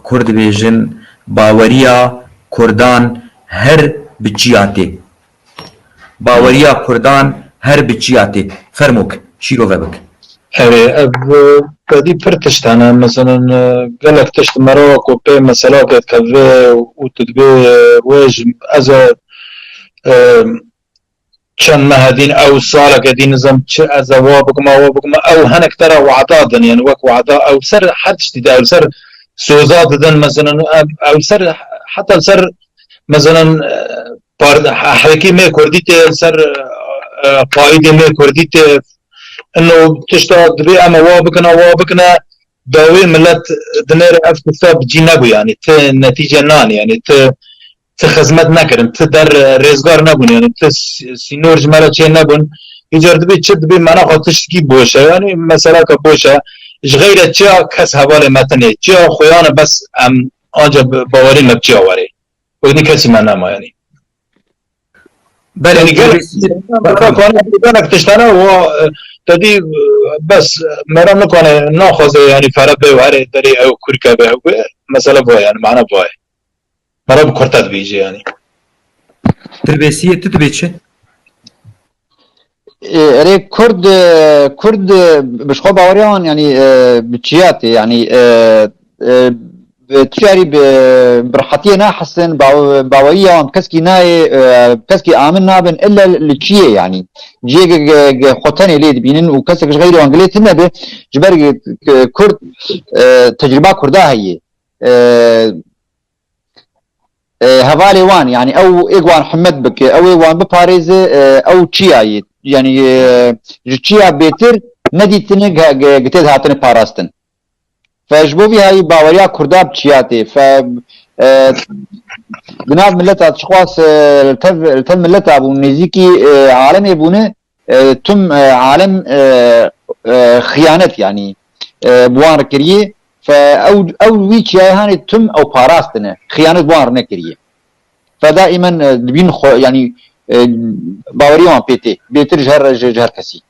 کورد بیژن باوریا کردان هر بچیاته باوریا کردان هر بچیاته فرموک شیرو بک اره بدی پر تشتانه مثلا قالك تشت مراك وبي مثلا قد كذا وتدبي ويج از چند مهدين او سالك دين نظام از وابكما او هنك ترى وعطادا يعني وك وعطا او سر حدش تدا او سر سوزات دن مثلا او سر حتى سر مثلا حركي ما كرديت سر قائد ما كرديت انه تشتغل دبي اما وابكنا داوي ملت دنير افتساب جينابو يعني نتيجه نان يعني خدمت نکردن در رزگار نبود یعنی سینور جمله چه نبود ایجاد بی چه دبی منو خاطرش کی باشه یعنی مثلا که باشه غیر چه کس حواله متنه چه خویان بس آنجا باوری مبچی آوره و دی کسی من نما یعنی بله کنه تشتانه و تدی بس مرام نکنه ناخذ یعنی فرق به وره دری او کورکا به مثلا با یعنی معنا با مرا بکرتد بیجی یعنی تربیسیه تدبیچه اره کرد بشخو باوریان يعني بتشيات يعني بتشاري برحتيه ناحسن باوية كسكي ناي كسكي آمن نابن إلا لتشيه يعني جيه خوتاني ليد بينن وكسك غير وانجليت النبي جبر كرد تجربة كردها هي هفالي وان يعني او ايقوان حمد بك او ايقوان بباريز او تشيايت يعني تشيا بيتر ندي تنق قتيد هاتن باراستن فجبوبي هاي باوريا كرداب تشياتي ف بناب ملتا تشخواص التم ملتا ابو نزيكي عالم يبونه تم عالم خيانة يعني بوان كريه فأو ويتش هاني تم أو باراستنا خيانة بوار نكرية فدائما بين يعني باوريون بيتي بيتر جهر كسي